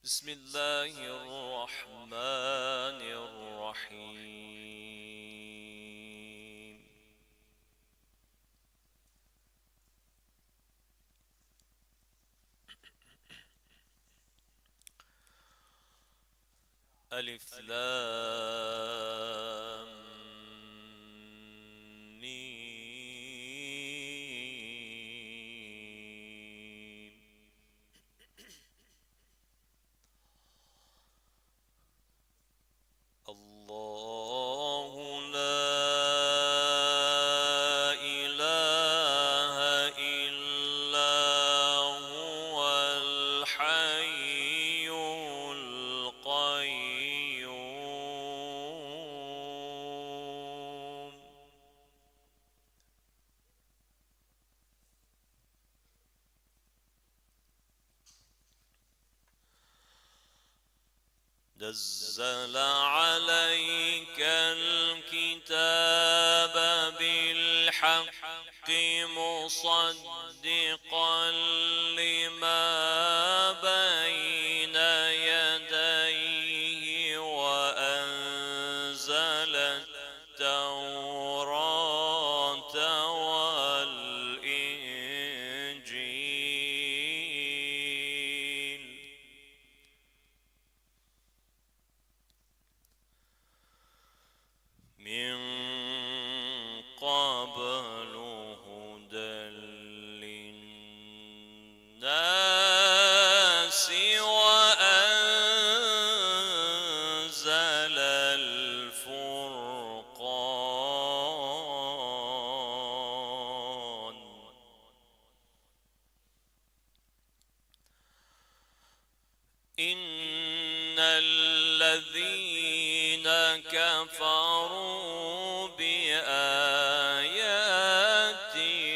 بسم الله الرحمن الرحيم. ألف لام ميم. الله لا إله إلا هو الحي القيوم. نزل عليك الكتاب بالحق مصدقا لما بين يديه وأنزل التوراة والإنجيل من قبل هدى للناس وأنزل الفرقان. إن الذين كفروا بآيات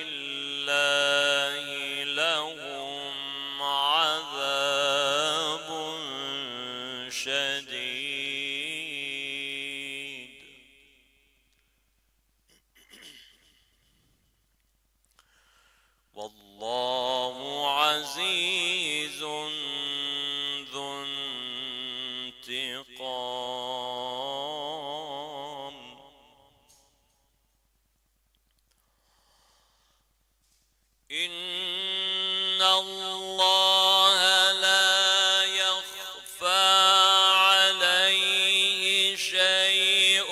الله لهم عذاب شديد والله عزيز ذو انتقام. إن الله لا يخفى عليه شيء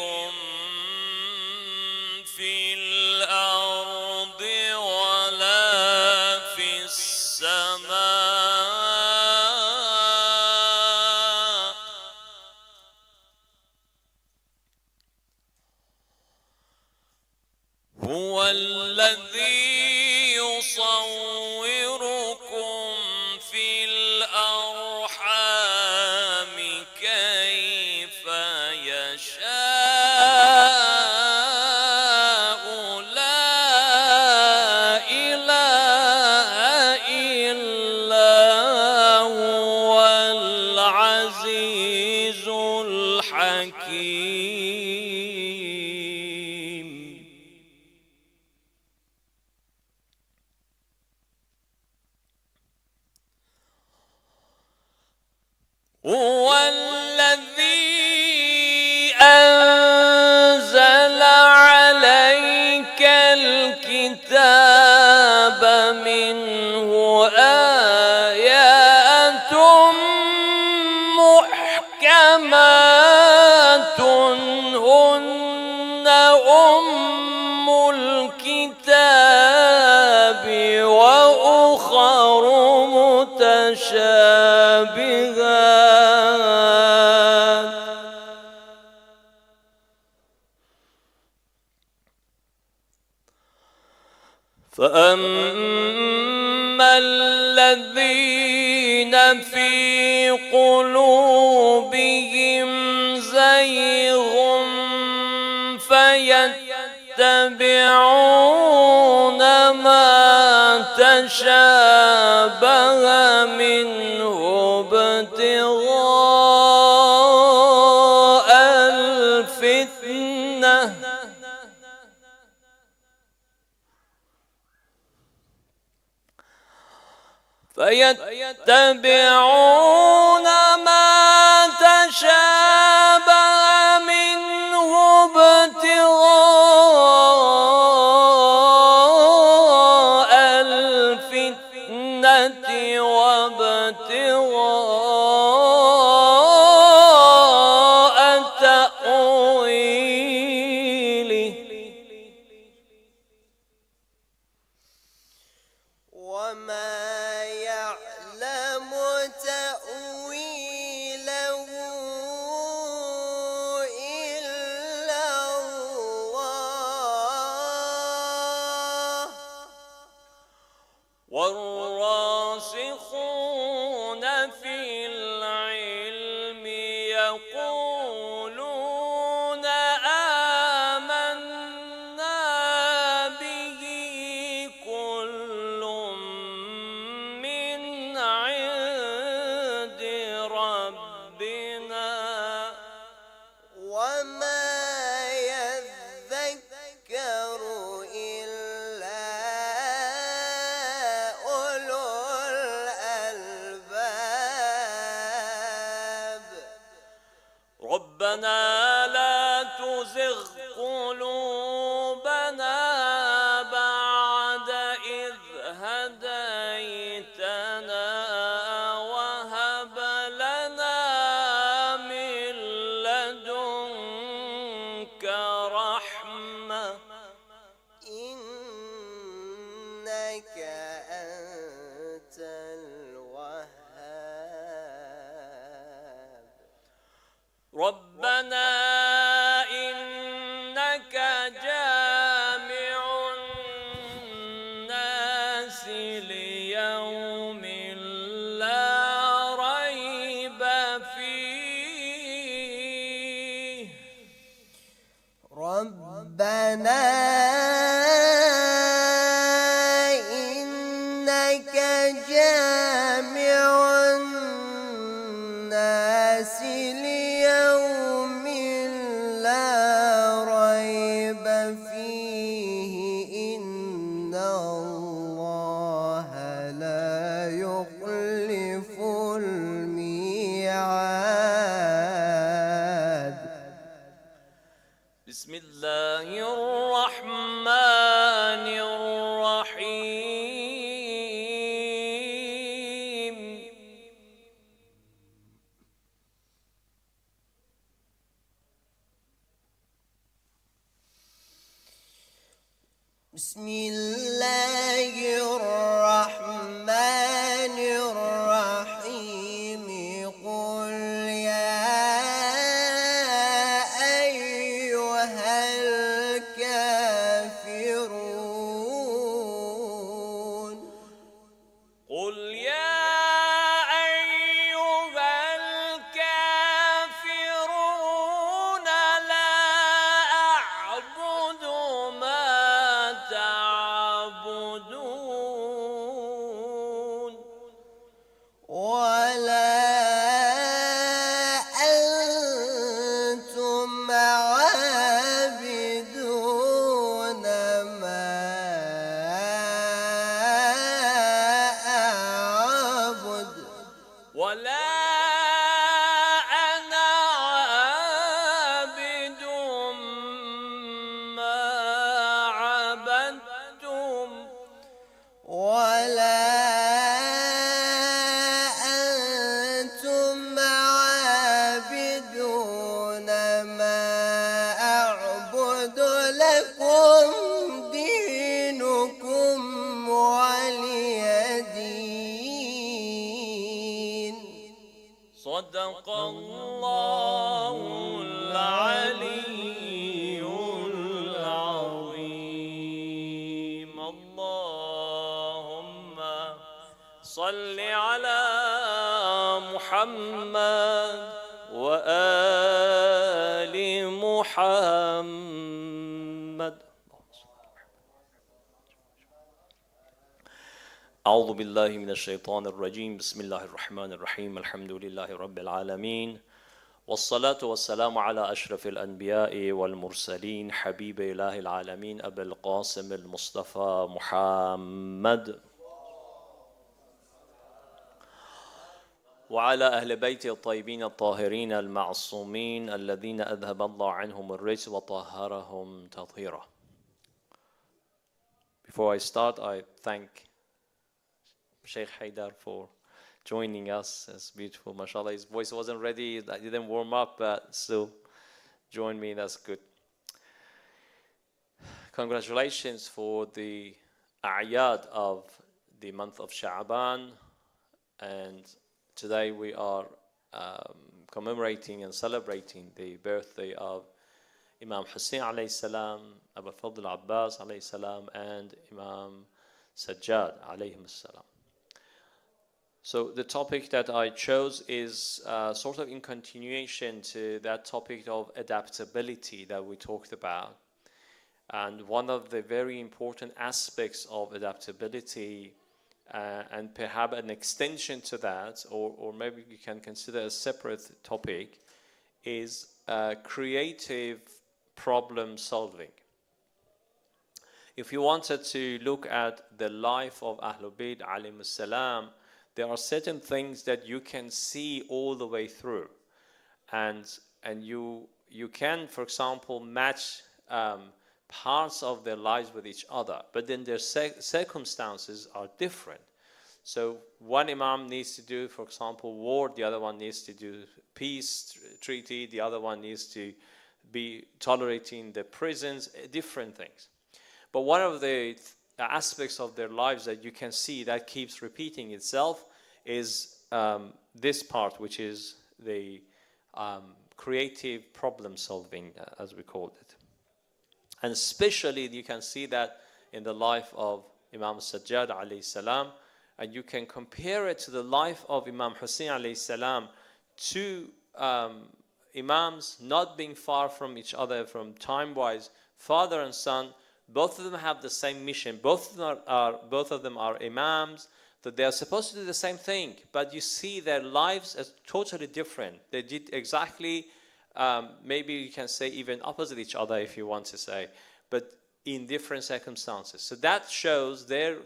في الأرض ولا في السماء. هو الذي يصوركم في الأرحام كيف يشاء. لا إله إلا هو العزيز الحكيم. هو الذي أنزل عليك الكتاب منه آيات محكمات هن أم الكتاب وأخر متشابهات فأما الذين في قلوبهم زيغ فيتبعون ما تشابه منه ابتغاء الفتنة فيتبعون شابه منه ابتغاء الفتنة وابتغاء تأويله وما يعلم تأويله إلا الله والراسخون في العلم يقولون آمنا به كل من عند ربنا وما يذكر إلا أولو الألباب ربنا لا تزغ قلوبنا بعد إذ هديتنا وهب لنا من لدنك رحمة إنك أنت الوهاب ربنا إنك جامع الناس ليوم لا ريب فيه ربنا إنك جامع الناس ليوم لا ريب فيه إن الله لا يخلف الميعاد بسم الله الرحمن الرحيم بسم الله الرحمن الرحيم قل يا أيها الكافرون قل يا أيها الكافرون لا أعبد ما تعبدون ولا أنتم عابدون ما أعبد ولا أنا عابد ما عبدتم ولا أنتم عابدون ما أعبد لكم دينكم ولي دين صدق الله العلي العظيم اللهم صل على محمد وآل محمد أعوذ بالله من الشيطان الرجيم بسم الله الرحمن الرحيم الحمد لله رب العالمين والصلاة والسلام على أشرف الأنبياء والمرسلين حبيب إله العالمين أبي القاسم المصطفى محمد وعلى أهل بيت الطيبين الطاهرين المعصومين الذين أذهب الله عنهم الرجس وطهرهم تطهيرا. Before I start, I thank Sheikh Haidar for joining us. It's beautiful, mashallah. His voice wasn't ready, I didn't warm up, but still join me, that's good. Congratulations for the a'yad of the month of Sha'ban, and today we are commemorating and celebrating the birthday of Imam Hussein alayhi salam, Abu Fadl Abbas alayhi salam, and Imam Sajjad alayhi salam. So the topic that I chose is sort of in continuation to that topic of adaptability that we talked about. And one of the very important aspects of adaptability, and perhaps an extension to that, or maybe you can consider a separate topic, is creative problem solving. If you wanted to look at the life of Ahlul Bayt alayhim salam, there are certain things that you can see all the way through, and you can, for example, match parts of their lives with each other, but then their circumstances are different. So one imam needs to do, for example, war, the other one needs to do peace treaty, the other one needs to be tolerating the prisons, different things. But one of the aspects of their lives that you can see that keeps repeating itself is this part, which is the creative problem solving, as we called it. And especially you can see that in the life of Imam Sajjad alayhi salam, and you can compare it to the life of Imam Hussein alayhi salam, two imams not being far from each other from time-wise, father and son. Both of them have the same mission. Both of them are imams, that they are supposed to do the same thing, but you see their lives as totally different. They did exactly, maybe you can say even opposite each other if you want to say, but in different circumstances. So that shows their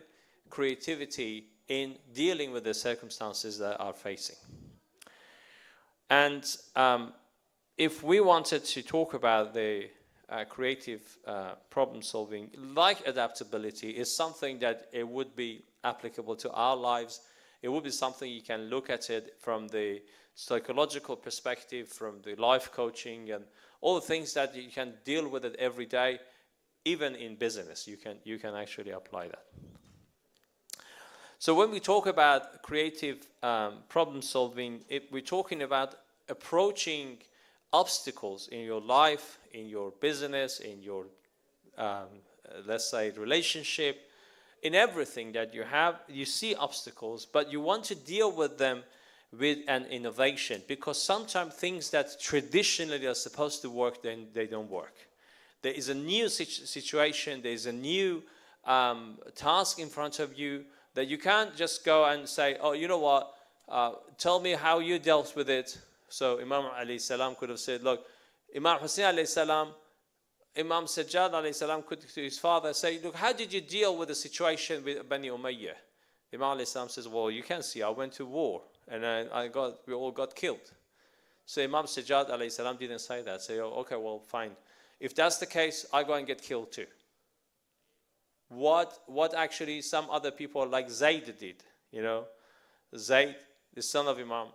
creativity in dealing with the circumstances that are facing. And if we wanted to talk about the creative problem solving, like adaptability, is something that it would be applicable to our lives. It would be something you can look at it from the psychological perspective, from the life coaching, and all the things that you can deal with it every day. Even in business, you can actually apply that. So when we talk about creative problem solving, we're talking about approaching obstacles in your life, in your business, in your, let's say, relationship, in everything that you have. You see obstacles, but you want to deal with them with an innovation, because sometimes things that traditionally are supposed to work, then they don't work. There is a new situation, there is a new task in front of you that you can't just go and say, oh, you know what, tell me how you dealt with it. So Imam alayhi salam could have said, look, Imam Hussein alayhi salam, Imam Sajjad alayhi salam could to his father say, look, how did you deal with the situation with Bani Umayyah? Imam alayhi salam says, well, you can see, I went to war and we all got killed. So Imam Sajjad alayhi salam didn't say that. Say, oh, okay, well, fine. If that's the case, I go and get killed too. What actually some other people like Zayd did, you know, Zayd, the son of Imam,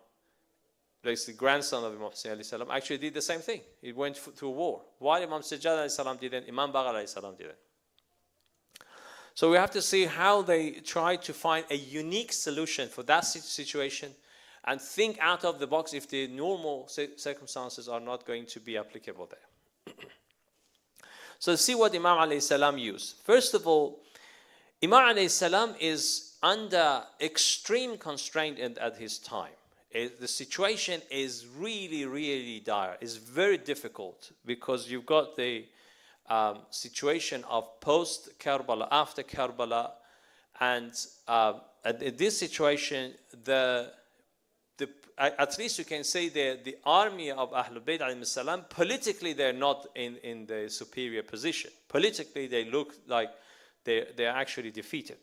like the grandson of Imam Hussein alayhi salam, actually did the same thing. He went to war. Why Imam Sajjad alayhi salam didn't, Imam Bagh alayhi salam didn't. So we have to see how they try to find a unique solution for that situation and think out of the box if the normal circumstances are not going to be applicable there. So see what Imam alayhi salam used. First of all, Imam alayhi salam is under extreme constraint at his time. The situation is really, really dire. It's very difficult because you've got the situation of post-Karbala, after Karbala, and in this situation, at least you can say the army of Ahlul Bayt alayhim salam, politically they're not in the superior position. Politically they look like they're actually defeated.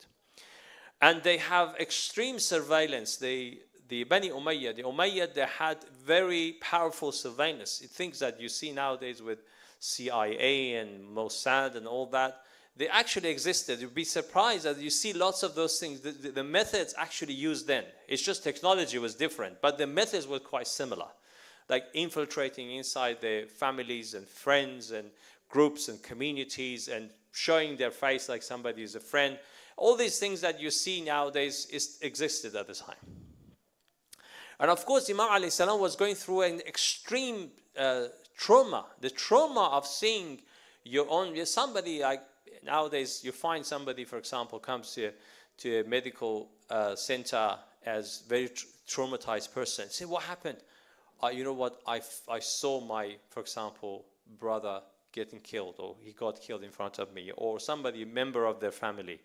And they have extreme surveillance. The the Bani Umayyad, the Umayyad, they had very powerful surveillance. Things that you see nowadays with CIA and Mossad and all that, they actually existed. You'd be surprised that you see lots of those things. The methods actually used then. It's just technology was different, but the methods were quite similar. Like infiltrating inside their families and friends and groups and communities and showing their face like somebody is a friend. All these things that you see nowadays existed at the time. And of course, Imam alayhi salam was going through an extreme trauma. The trauma of seeing your own, somebody like nowadays, you find somebody, for example, comes to a medical center as very traumatized person. Say, what happened? You know what, I saw my, for example, brother getting killed, or he got killed in front of me, or somebody, a member of their family,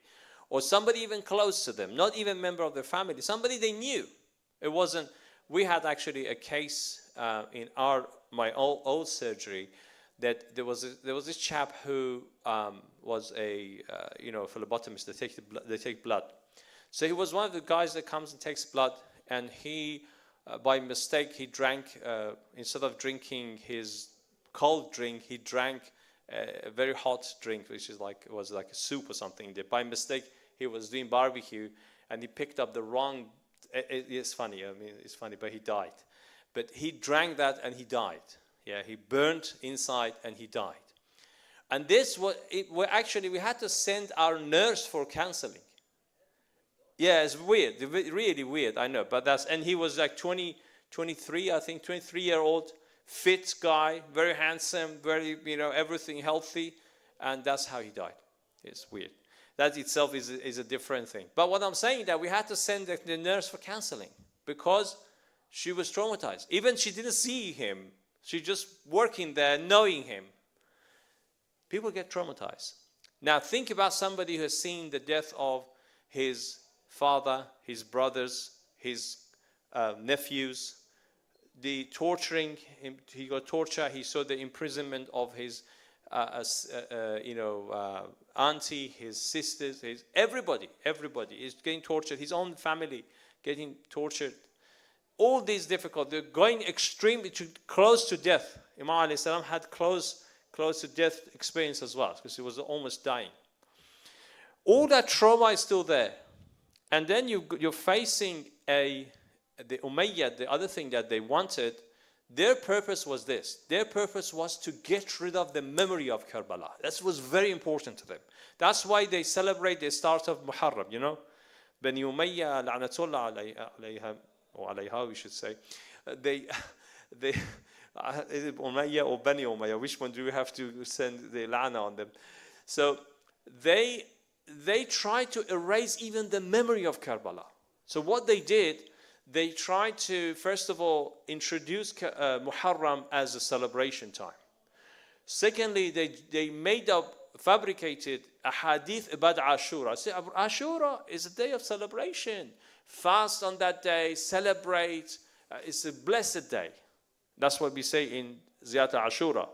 or somebody even close to them, not even a member of their family, somebody they knew. It wasn't, we had actually a case in my old surgery that there was this chap who was a phlebotomist. They take blood. So he was one of the guys that comes and takes blood, and he by mistake he drank instead of drinking his cold drink, he drank a very hot drink, which was like a soup or something. By mistake he was doing barbecue and he picked up the wrong. It's funny. I mean, it's funny, but he died. But he drank that and he died. Yeah, he burnt inside and he died. And this was, we had to send our nurse for counseling. Yeah, it's weird, really weird, I know. But and he was like 23, I think, 23-year-old, fit guy, very handsome, very, everything healthy. And that's how he died. It's weird. That itself is a different thing. But what I'm saying is that we had to send the nurse for counseling because she was traumatized. Even she didn't see him. She just working there, knowing him. People get traumatized. Now think about somebody who has seen the death of his father, his brothers, his nephews, the torturing him. He got tortured. He saw the imprisonment of his auntie, his sisters, everybody is getting tortured. His own family getting tortured. All these difficult, they're going extremely close to death. Imam alayhi salam had close to death experience as well, because he was almost dying. All that trauma is still there. And then you're facing the Umayyad, the other thing that they wanted. Their purpose was this. Their purpose was to get rid of the memory of Karbala. That was very important to them. That's why they celebrate the start of Muharram, Bani Umayyah, la'natullah alayha, or alayha, we should say. Is it Umayyah or Bani Umayyah? Which one do we have to send the la'na on them? So they tried to erase even the memory of Karbala. So what they did, they tried to, first of all, introduce Muharram as a celebration time. Secondly, they fabricated a hadith about Ashura. Say, Ashura is a day of celebration. Fast on that day, celebrate. It's a blessed day. That's what we say in Ziyata Ashura.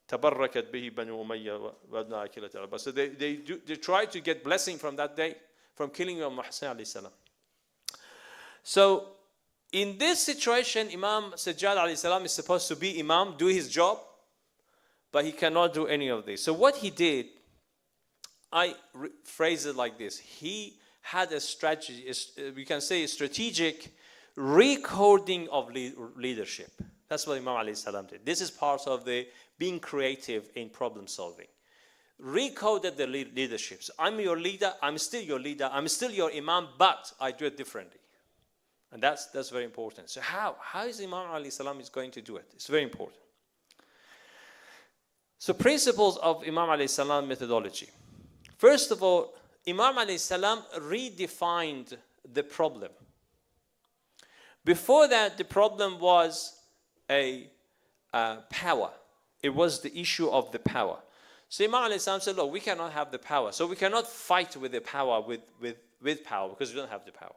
Tabarrakat bihi banu Umayyah wa abna akilat al-Arba. So they try to get blessing from that day, from killing Imam Hossein alayhi salam. So in this situation, Imam Sajjad alayhi salam is supposed to be Imam, do his job, but he cannot do any of this. So what he did, I phrase it like this. He had a strategy, we can say a strategic recoding of leadership. That's what Imam alayhi salam did. This is part of the being creative in problem solving. Recoded the leadership. So I'm your leader, I'm still your leader, I'm still your Imam, but I do it differently. And that's very important. So how is Imam alayhi salam is going to do it? It's very important. So principles of Imam alayhi salam methodology. First of all, Imam alayhi salam redefined the problem. Before that, the problem was a power. It was the issue of the power. So Imam alayhi salam said, look, we cannot have the power. So we cannot fight with the power, with power, because we don't have the power.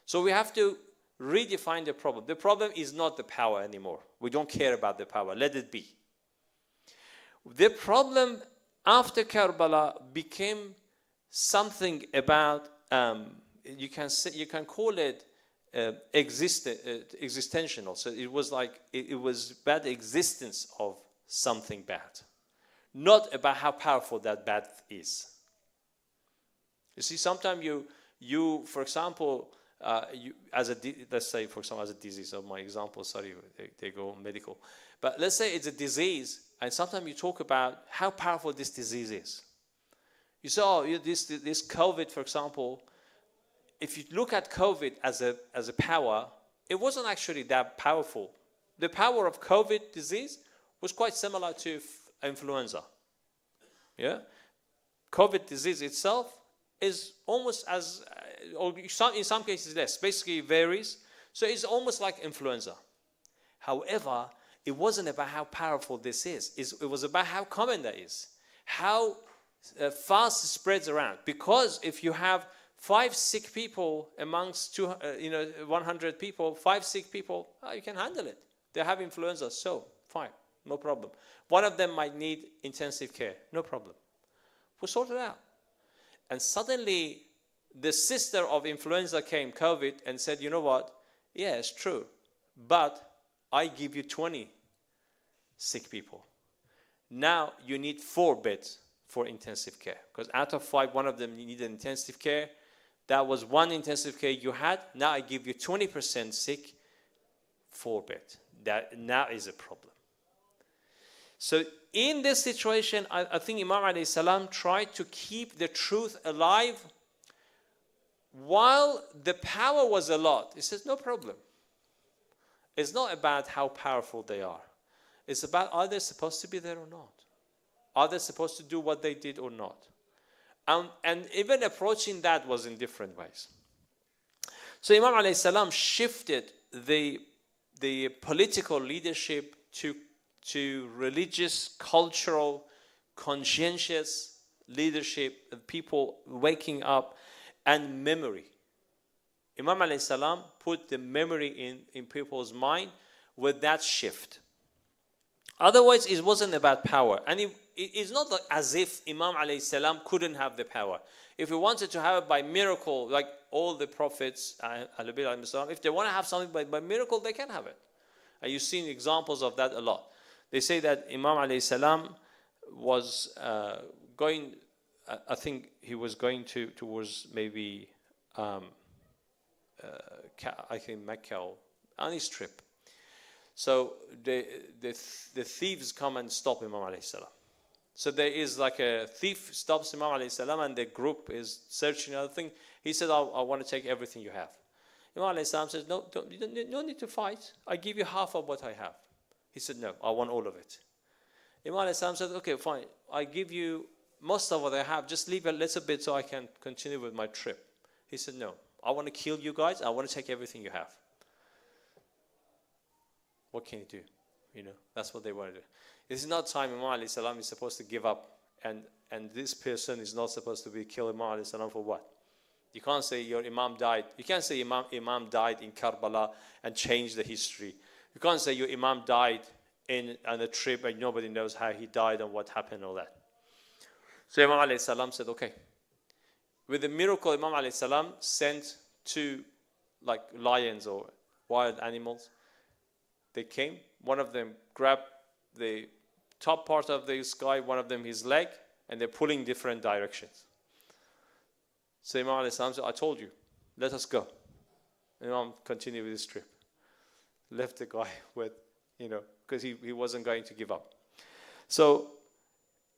So we have to redefine the problem. The problem is not the power anymore. We don't care about the power. Let it be. The problem after Karbala became something about, you can call it existential. So it was like, it was bad existence of something bad, not about how powerful that bad is. You see, sometimes you for example, let's say, for example, as a disease, of my example, sorry, they go medical. But let's say it's a disease, and sometimes you talk about how powerful this disease is. You saw this COVID, for example. If you look at COVID as a power, it wasn't actually that powerful. The power of COVID disease was quite similar to influenza. Yeah, COVID disease itself is almost as, or in some cases less. Basically, it varies. So it's almost like influenza. However, it wasn't about how powerful this is. It was about how common that is, how fast it spreads around. Because if you have 5 sick people amongst 100 people, 5 sick people, you can handle it. They have influenza, so fine, no problem. One of them might need intensive care, no problem. We'll sort it out. And suddenly, the sister of influenza came, COVID, and said, you know what? Yeah, it's true, but I give you 20 sick people. Now you need 4 beds for intensive care, because out of 5, one of them needed intensive care. That was 1 intensive care you had. Now I give you 20% sick, 4 beds. That now is a problem. So in this situation, I think Imam alayhi salam tried to keep the truth alive while the power was a lot. He says, no problem. It's not about how powerful they are. It's about, are they supposed to be there or not? Are they supposed to do what they did or not? And even approaching that was in different ways. So Imam alayhi salam shifted the political leadership to religious, cultural, conscientious leadership of people waking up, and memory. Imam alayhi salam put the memory in people's mind with that shift. Otherwise, it wasn't about power. And it's not like as if Imam alayhi salam couldn't have the power. If he wanted to have it by miracle, like all the prophets, if they want to have something by miracle, they can have it. And you've seen examples of that a lot. They say that Imam alayhi salam was going, I think he was going towards maybe, I think Mecca, on his trip. So the thieves come and stop Imam alayhi salam. So there is like a thief stops Imam alayhi salam, and the group is searching other thing. He said, I want to take everything you have. Imam alayhi salam says, no, no need to fight. I give you half of what I have. He said, no, I want all of it. Imam alayhi salam said, okay, fine. I give you most of what I have. Just leave a little bit so I can continue with my trip. He said, no, I want to kill you guys. I want to take everything you have. What can you do? You know, that's what they want to do. This is not time Imam alayhi salam is supposed to give up, and this person is not supposed to be killed. Imam alayhi salam for what? You can't say your Imam died. You can't say Imam died in Karbala and change the history. You can't say your Imam died on a trip and nobody knows how he died and what happened and all that. So Imam alayhi salam said, okay. With the miracle, Imam alayhi salam sent 2 like lions or wild animals. They came. One of them grabbed the top part of the sky, one of them his leg, and they're pulling different directions. So Imam alayhi salam said, I told you, let us go. Imam continued with his trip. Left the guy with, because he wasn't going to give up. So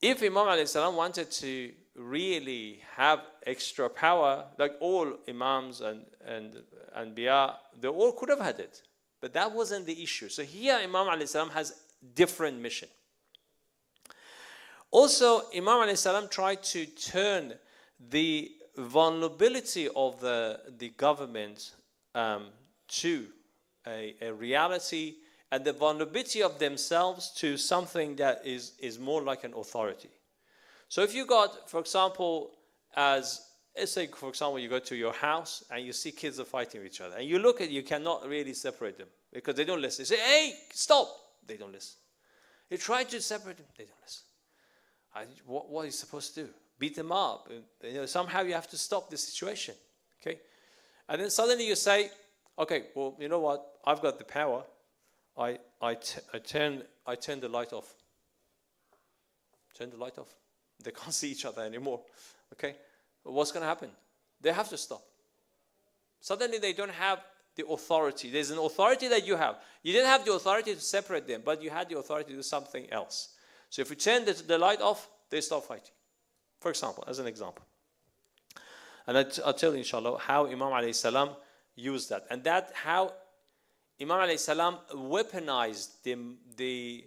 if Imam alayhi salam wanted to really have extra power, like all Imams and Anbiya, they all could have had it. But that wasn't the issue. So here Imam alayhi salam has different mission. Also, Imam alayhi salam tried to turn the vulnerability of the government to a reality, and the vulnerability of themselves to something that is more like an authority. So if you got, for example, let's say, for example, you go to your house and you see kids are fighting with each other, and you look at, you cannot really separate them because they don't listen. You say, hey, stop. They don't listen. You try to separate them. They don't listen. What are you supposed to do? Beat them up. Somehow you have to stop the situation. Okay? And then suddenly you say, Okay, well, you know what? I've got the power. I turn the light off. Turn the light off. They can't see each other anymore. Okay? What's going to happen? They have to stop. Suddenly they don't have the authority. There's an authority that you have. You didn't have the authority to separate them, but you had the authority to do something else. So if you turn the light off, they stop fighting. For example, as an example. And I'll tell you, inshallah, how Imam alayhi salam used that. And that how Imam alayhi salam weaponized the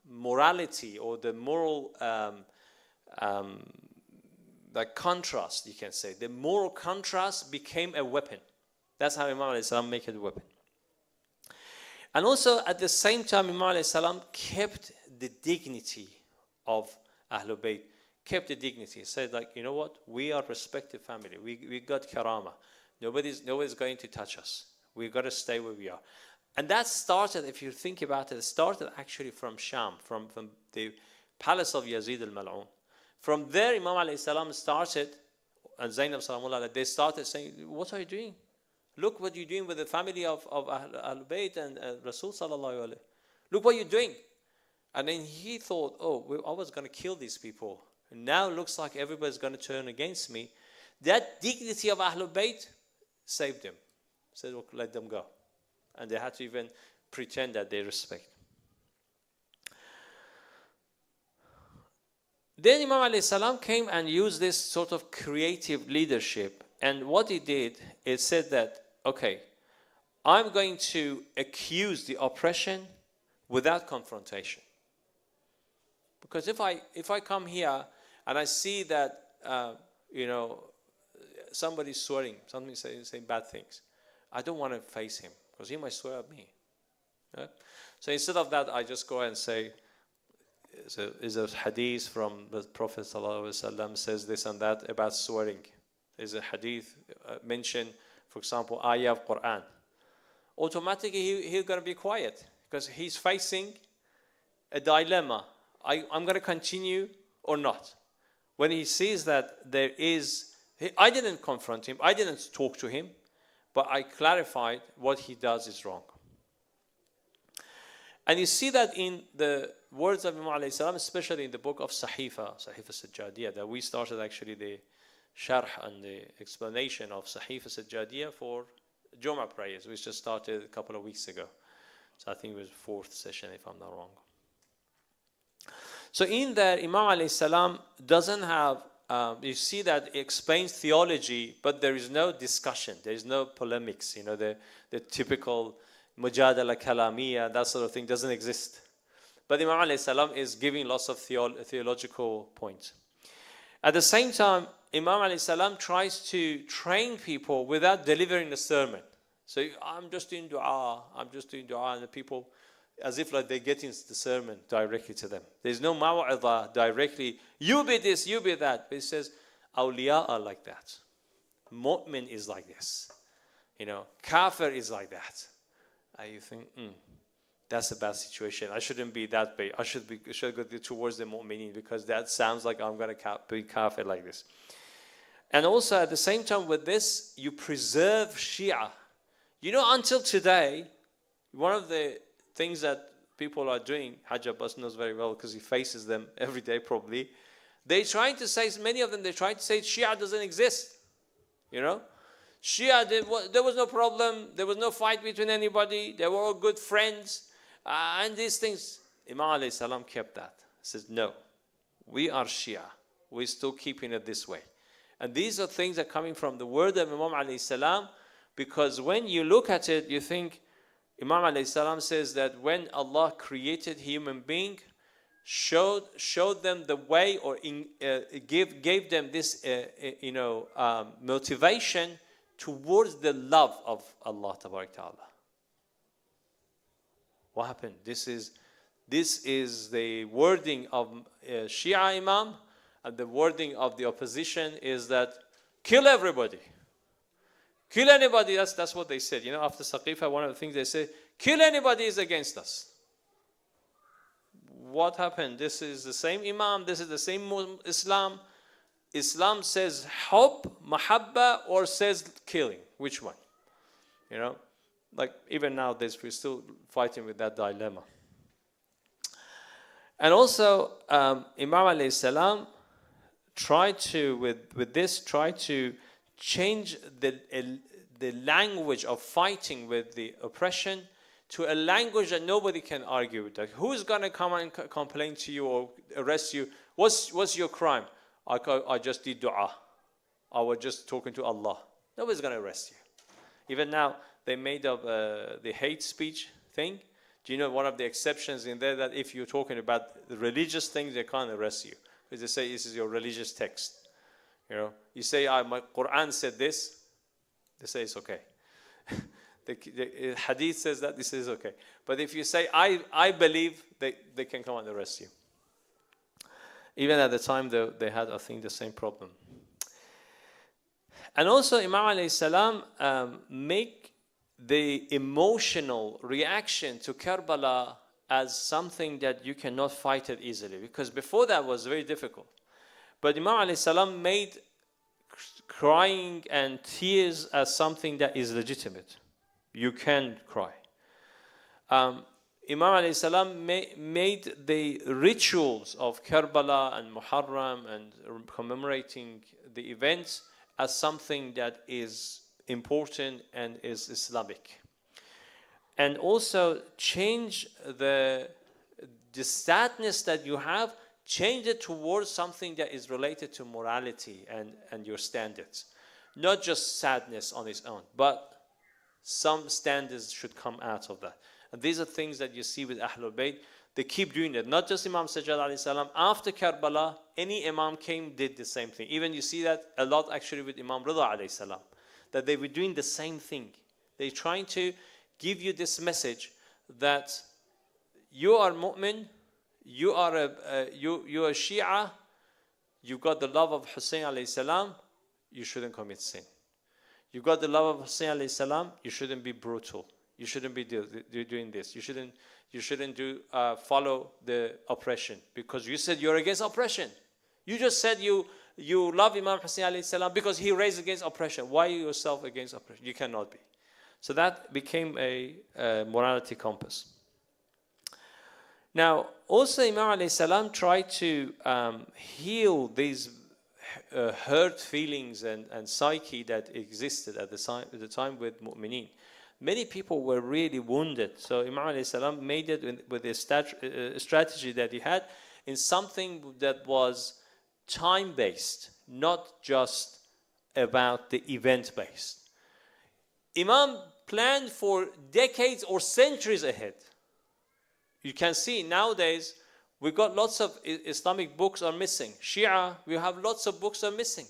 morality or the moral like contrast, you can say. The moral contrast became a weapon. That's how Imam alayhi salam made it a weapon. And also at the same time, Imam alayhi salam kept the dignity of Ahlul Bayt. Kept the dignity. Said, like, you know what? We are respected family. We got karama. Nobody's going to touch us. We've got to stay where we are. And that started, if you think about it, it started actually from Sham, from the palace of Yazid al-Mal'un. From there, Imam alayhi salam started, and Zainab salamullah, they started saying, what are you doing? Look what you're doing with the family of Ahlul Bayt and Rasul sallallahu alayhi. Look what you're doing. And then he thought, oh, I was going to kill these people. And now it looks like everybody's going to turn against me. That dignity of Ahlul Bayt saved them. Said, well, let them go. And they had to even pretend that they respect. Then Imam alayhi salam came and used this sort of creative leadership. And what he did, it said that, okay, I'm going to accuse the oppression without confrontation. Because if I come here and I see that, somebody's swearing, somebody saying bad things, I don't want to face him because he might swear at me. Right? So instead of that, I just go and say, is a hadith from the Prophet ﷺ says this and that about swearing. There's a hadith mentioned, for example, ayah of Quran. Automatically he's going to be quiet because he's facing a dilemma. I'm going to continue or not. When he sees that there is, I didn't confront him, I didn't talk to him, but I clarified what he does is wrong. And you see that in the words of Imam alayhi salam, especially in the book of Sahifa Sajjadiyah, that we started actually the sharh and the explanation of Sahifa Sajjadiyah for Jum'ah prayers, which just started a couple of weeks ago. So I think it was 4th session, if I'm not wrong. So in there, Imam alayhi salam doesn't have, you see that it explains theology, but there is no discussion, there is no polemics, the typical mujadala kalamiyya, that sort of thing doesn't exist. But Imam alayhi salam is giving lots of theological points. At the same time, Imam alayhi salam tries to train people without delivering a sermon. So I'm just doing dua, and the people, as if like they're getting the sermon directly to them. There's no maw'idha directly, you be this, you be that. But he says, awliya are like that. Mu'min is like this. Kafir is like that. And you think, that's a bad situation. I shouldn't be that bad. I should go towards the mu'minin because that sounds like I'm going to be kafir like this. And also at the same time with this, you preserve Shia. Until today, one of the things that people are doing, Hajj Abbas knows very well because he faces them every day probably, they're trying to say, many of them, they're trying to say Shia doesn't exist. Shia, there was no problem, there was no fight between anybody, they were all good friends, and these things. Imam alayhi salam kept that. He says, no, we are Shia. We're still keeping it this way. And these are things that are coming from the word of Imam alayhi salam, because when you look at it, you think, Imam alayhi salam says that when Allah created human being, showed them the way, or gave them this motivation towards the love of Allah Tabarak Ta'ala. What happened? This is the wording of Shia Imam, and the wording of the opposition is that kill everybody. Kill anybody, that's what they said. After Saqifa, one of the things they said, kill anybody is against us. What happened? This is the same Imam, this is the same Islam. Islam says hub, mahabba, or says killing. Which one? You know, like even nowadays we're still fighting with that dilemma. And also Imam alayhi salam tried to, with this, try to change the language of fighting with the oppression to a language that nobody can argue with. Like, who's going to come and complain to you or arrest you? What's your crime? I just did dua. I was just talking to Allah. Nobody's going to arrest you. Even now, they made up the hate speech thing. Do you know one of the exceptions in there, that if you're talking about the religious things, they can't arrest you, because they say this is your religious text. You know, you say, my Quran said this, they say it's okay. The hadith says that, this is okay. But if you say, I believe, they can come and arrest you. Even at the time, they had, I think, the same problem. And also Imam alayhi salam make the emotional reaction to Karbala as something that you cannot fight it easily, because before that was very difficult. But Imam alayhi salam made crying and tears as something that is legitimate. You can cry. Imam alayhi salam made the rituals of Karbala and Muharram and commemorating the events as something that is important and is Islamic. And also change the sadness that you have, change it towards something that is related to morality and your standards. Not just sadness on its own, but some standards should come out of that. And these are things that you see with Ahlul Bayt. They keep doing that. Not just Imam Sajjad alayhi salam. After Karbala, any Imam came, did the same thing. Even you see that a lot actually with Imam Rida alayhi salam, that they were doing the same thing. They're trying to give you this message that you are mu'min, you are a Shia, you've got the love of Hussein alayhi salam, you shouldn't commit sin. You've got the love of Hussein alayhi salam, you shouldn't be brutal. You shouldn't be doing this. You shouldn't follow the oppression, because you said you're against oppression. You just said you love Imam Hussein alayhi salam because he raised against oppression. Why are you yourself against oppression? You cannot be. So that became a morality compass. Now, also Imam alayhi salam tried to heal these hurt feelings and psyche that existed at the time with mu'mineen. Many people were really wounded. So Imam alayhi salam made it with a strategy that he had in something that was time-based, not just about the event-based. Imam planned for decades or centuries ahead. You can see nowadays, we've got lots of Islamic books are missing. Shia, we have lots of books are missing.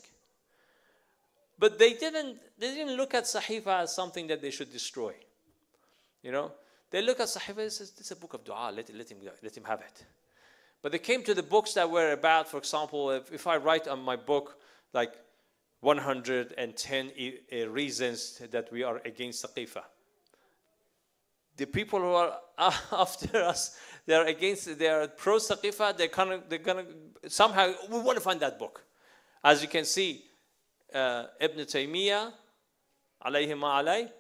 But they didn't look at Sahifa as something that they should destroy. You know, they look at Sahifa, this is a book of dua, let him have it. But they came to the books that were about, for example, if I write on my book like 110 reasons that we are against Saqifa. The people who are after us, they are pro Saqifa, they're gonna somehow, we want to find that book. As you can see, Ibn Taymiyyah, alayhi ma'alay,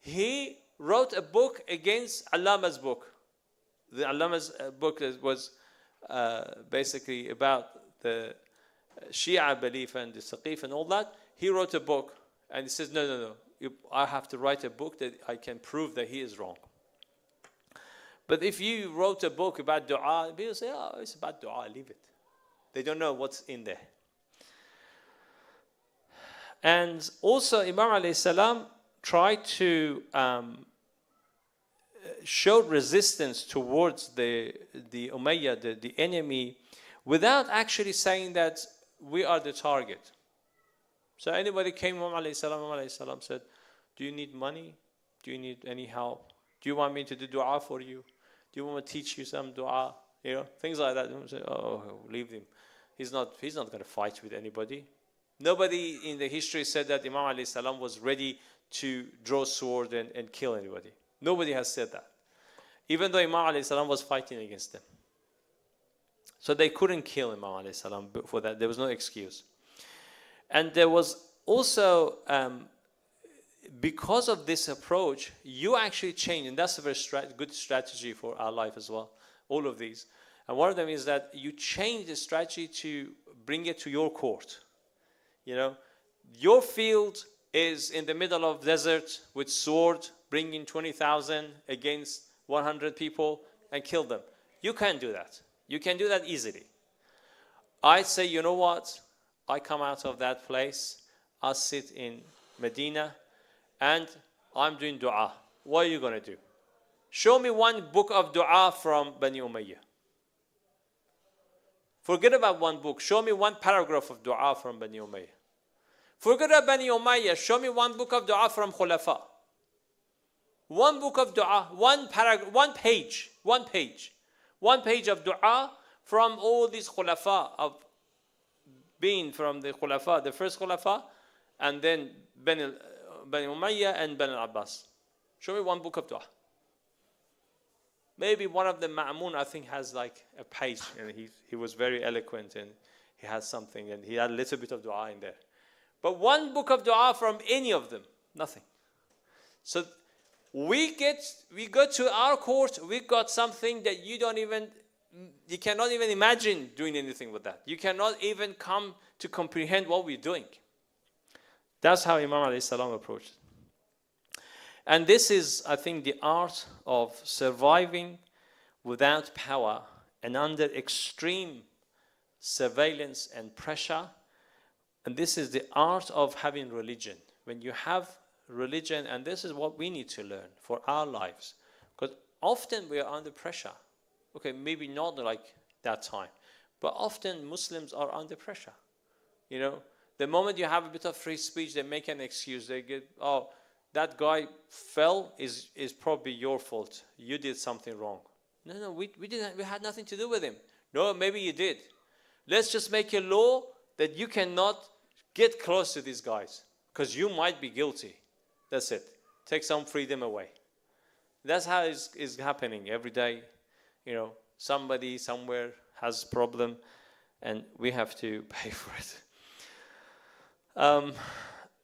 he wrote a book against Allama's book. The Allama's book was basically about the Shia belief and the Saqif and all that. He wrote a book and he says, no, I have to write a book that I can prove that he is wrong. But if you wrote a book about dua, people say, oh, it's about dua, leave it. They don't know what's in there. And also Imam alayhi salam tried to show resistance towards the Umayyad, the enemy, without actually saying that we are the target. So anybody came to Imam alayhi salam said, do you need money? Do you need any help? Do you want me to do dua for you? Do you want me to teach you some dua? You know, things like that. Say, oh, leave him. He's not going to fight with anybody. Nobody in the history said that Imam alayhi salam was ready to draw sword and kill anybody. Nobody has said that. Even though Imam alayhi salam was fighting against them. So they couldn't kill Imam alayhi salam for that. There was no excuse. And there was also, because of this approach, you actually change, and that's a very good strategy for our life as well, all of these. And one of them is that you change the strategy to bring it to your court. Your field is in the middle of desert with sword, bringing 20,000 against 100 people and kill them. You can't do that. You can do that easily. I'd say, you know what? I come out of that place, I sit in Medina, and I'm doing dua. What are you going to do? Show me one book of dua from Bani Umayyah. Forget about one book. Show me one paragraph of dua from Bani Umayyah. Forget about Bani Umayyah. Show me one book of dua from Khulafa. One book of dua, one paragraph, one page of dua from all these Khulafa, of being from the Khulafa, the first Khulafa, and then Bani Umayyah and Bani Abbas. Show me one book of dua. Maybe one of the Ma'mun, I think, has like a page, and he was very eloquent, and he has something, and he had a little bit of dua in there. But one book of dua from any of them, nothing. So we go to our court, we got something that you cannot even imagine doing anything with that. You cannot even come to comprehend what we're doing. That's how Imam alayhi salam approached it. And this is, I think, the art of surviving without power and under extreme surveillance and pressure. And this is the art of having religion. When you have religion, and this is what we need to learn for our lives, because often we are under pressure. Okay, maybe not like that time, but often Muslims are under pressure. The moment you have a bit of free speech, they make an excuse. They get, oh, that guy fell is probably your fault. You did something wrong. No, we didn't. We had nothing to do with him. No, maybe you did. Let's just make a law that you cannot get close to these guys because you might be guilty. That's it. Take some freedom away. That's how it's happening every day. Somebody somewhere has a problem, and we have to pay for it.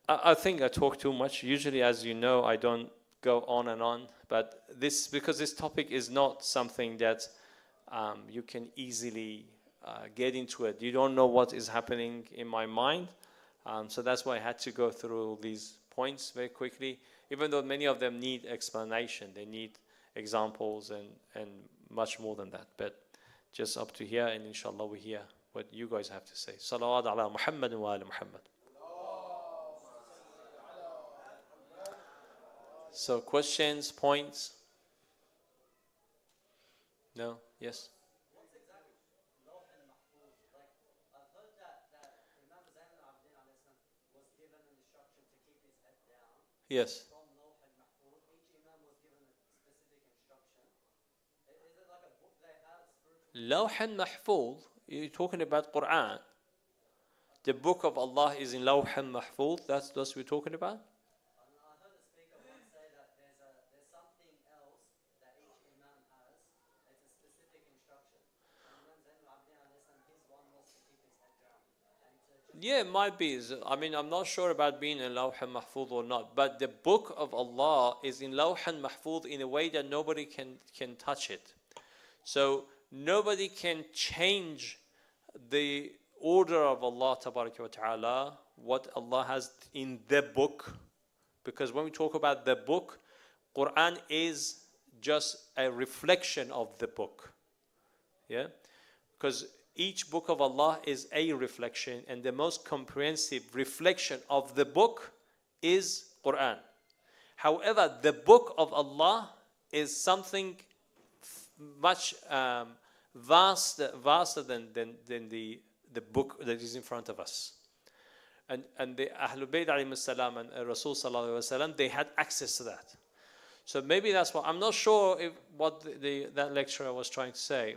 I think I talk too much. Usually, as you know, I don't go on and on. But because this topic is not something that you can easily get into it. You don't know what is happening in my mind. So that's why I had to go through these points very quickly, even though many of them need explanation. They need examples and much more than that. But just up to here, and inshallah we hear what you guys have to say. Salawat ala Muhammad wa ala Muhammad. So questions, points? No? Yes? Yes. Lawh al-Mahfuz, you're talking about Quran. The book of Allah is in Lawh al-Mahfuz. That's what we're talking about? Yeah, it might be. I mean, I'm not sure about being in Lawh al-Mahfuz or not, but the book of Allah is in Lawh al-Mahfuz in a way that nobody can touch it. So nobody can change the order of Allah tabaraka wa ta'ala, what Allah has in the book. Because when we talk about the book, Quran is just a reflection of the book. Yeah? Because each book of Allah is a reflection, and the most comprehensive reflection of the book is Quran. However, the book of Allah is something much vaster than the book that is in front of us. And the Ahlul Bayt alayhi salam and Rasul sallallahu alayhi wa sallam, they had access to that. So maybe that's what, I'm not sure if what that lecturer was trying to say.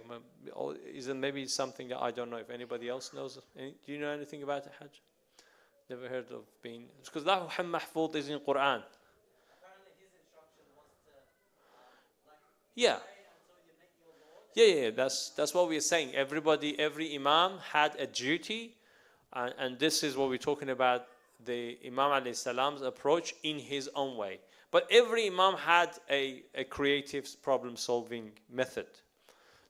Or is it maybe something that I don't know if anybody else knows? Do you know anything about the Hajj? Never heard of being, because Lawh al-Mahfuz is in Quran. Apparently his instruction was to Yeah, that's what we're saying. Every imam had a duty, and this is what we're talking about. the Imam alayhi salam's approach in his own way. But every Imam had a creative problem-solving method.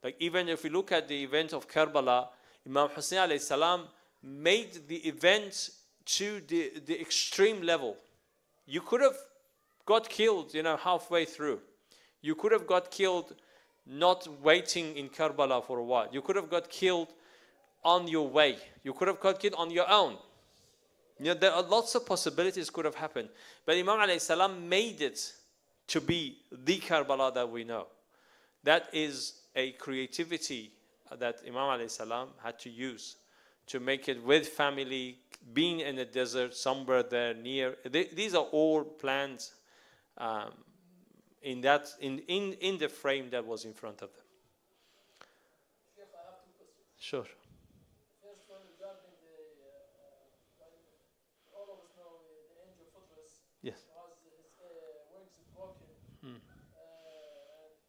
Like even if we look at the event of Karbala, Imam Hussein alayhi salam made the event to the extreme level. You could have got killed, halfway through. You could have got killed not waiting in Karbala for a while. You could have got killed on your way. You could have got killed on your own. There are lots of possibilities could have happened. But Imam alayhi salam made it to be the Karbala that we know. That is a creativity that Imam alayhi salam had to use to make it with family, being in the desert, somewhere there near. These are all plans in the frame that was in front of them. Sheikh, I have two questions. Sure. First one regarding all of us know the angel Photrus Yes. has his wings broken. Hmm. And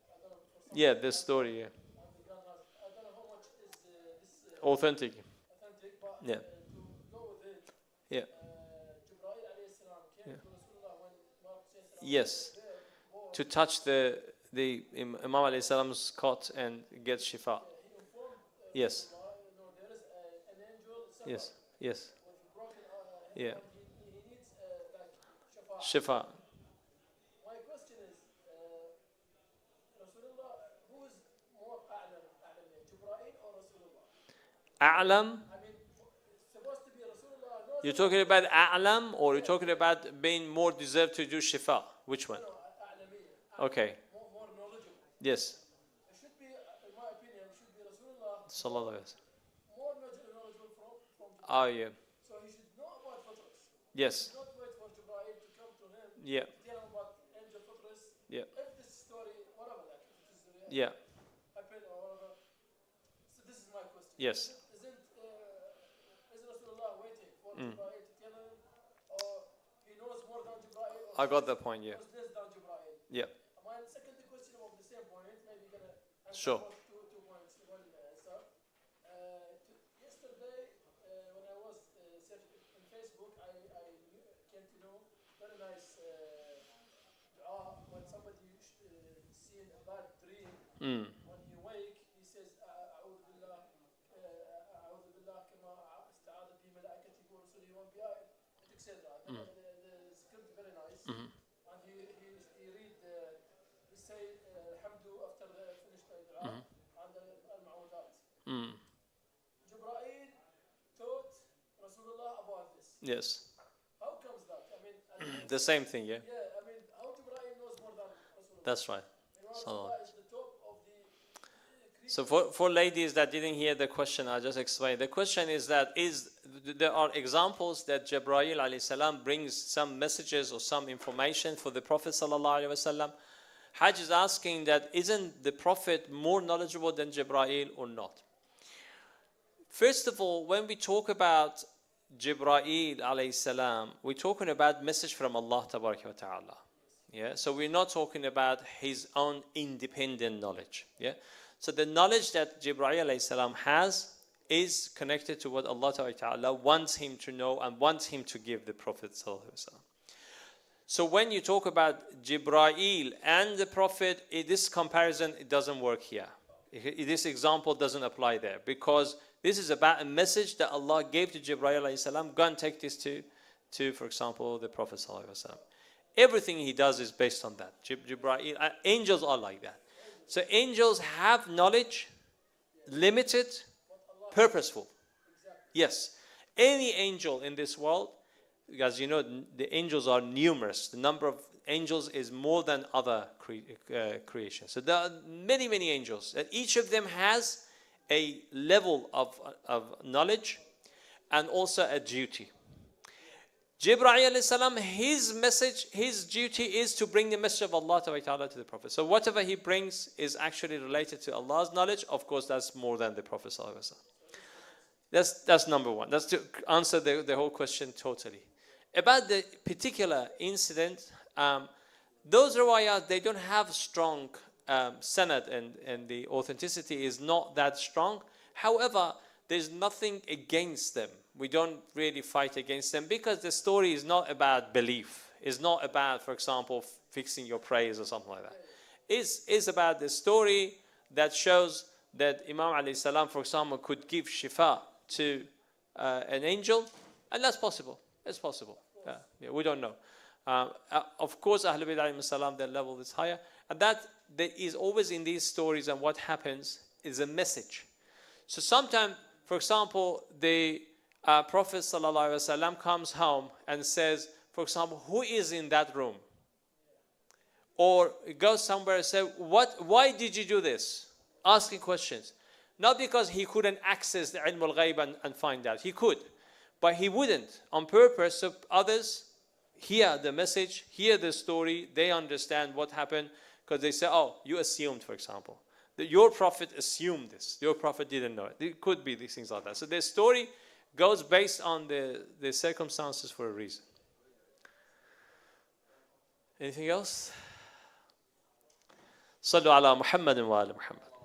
I don't know, for some Yeah, this story. Yeah. and the gun has, I don't know how much is this Authentic. authentic, but Yeah. to go with it, Yeah. Jibreel alayhi salam came Yeah. to Rasulullah when Imam Hussein salam Yes. was there, born. To touch the Imam alayhi salam's cot and get shifa. He informed Yes. Rasulullah, no, there is an angel, Safa, Yes. Yes. with a broken Yeah. and he needs like shafa. Shifa. My question is, Rasulullah, who is more a'lam, Jibreel or Rasulullah? A'lam. I mean, it's supposed to be Rasulullah. No, You're talking about a'lam, or you're talking about being more deserved to do shifa? Which one? a'lamiyya. Okay. More knowledgeable. Yes. It should be, in my opinion, it should be Rasulullah Sallallahu alaihi wasallam. more knowledgeable from Jibreel. Oh yeah. So he should know about Photrus. Yes. Not wait for Jibreel to come to him. Yeah. To tell him about angel Photrus. Yeah. If this story, whatever, like if it is real, Yeah. happen or whatever. So this is my question. Yes. Isn't Rasulullah waiting for Mm. Jibreel to tell him, or he knows more than Jibreel? Or I got the point. Yeah. knows less than Jibreel? Yeah. My second question of the same point, maybe you're gonna answer Sure. both two points in one answer. Yesterday, when I was searching in Facebook, I came to know very nice dua when somebody seen a bad dream. Mm. When he wake, he says, أعوذ بالله كما استعاذ به ملائكته ورسله وأنبيائه, etc. The script very nice. Mhm. And he read, he say Hamdu after the finished the dua and al-ma'udat. Mm. Jibreel taught Rasulullah about this. Yes. How comes that? I mean, The same thing. Yeah. yeah, I mean, how Jibreel knows more than Rasulullah? That's right. You know, So- Rasulullah is the top of the So for ladies that didn't hear the question, I'll just explain. The question is that there are examples that Jibreel alayhi salam brings some messages or some information for the Prophet sallallahu alaihi wasallam. Hajj is asking that isn't the Prophet more knowledgeable than Jibreel or not? First of all, when we talk about Jibreel alayhi salam, we're talking about message from Allah tabaraka wa ta'ala. Yeah, so we're not talking about his own independent knowledge. Yeah. So the knowledge that Jibreel alayhi salam has is connected to what Allah Ta'ala wants him to know and wants him to give the Prophet sallallahu alaihi wasallam. So when you talk about Jibreel and the Prophet, this comparison, it doesn't work here. This example doesn't apply there, because this is about a message that Allah gave to Jibreel alayhi salam. Go and take this to, for example, the Prophet sallallahu alaihi wasallam. Everything he does is based on that. Jibreel, angels are like that. So angels have knowledge, limited, purposeful. Yes. Any angel in this world, because you know the angels are numerous. The number of angels is more than other creations. So there are many, many angels. And each of them has a level of knowledge and also a duty. Jibreel alayhi salam, his message, his duty is to bring the message of Allah Ta'ala to the Prophet. So whatever he brings is actually related to Allah's knowledge. Of course, that's more than the Prophet sallallahu alaihi wasallam. That's number one. That's to answer the whole question totally. About the particular incident, those riwayat, they don't have strong sanad, and the authenticity is not that strong. However, there's nothing against them we don't really fight against them, because the story is not about belief. It's not about, for example, fixing your prayers or something like that. It's about the story that shows that Imam alayhi salam, for example, could give shifa to an angel, and that's possible. It's possible. Yeah, we don't know. Of course, Ahlul Bayt alayhi salam, their level is higher, and that there is always in these stories, and what happens is a message. So sometimes, for example, the Prophet sallallahu alaihi wasallam comes home and says, for example, who is in that room? Or goes somewhere and says, why did you do this? Asking questions. Not because he couldn't access the ilm al-ghaib and find out. He could, but he wouldn't on purpose, so others hear the message, hear the story, they understand what happened, because they say, oh, you assumed, for example, that your prophet assumed this. Your prophet didn't know it. It could be these things like that. So the story goes based on the circumstances for a reason. Anything else? صلوا على محمد وآل محمد.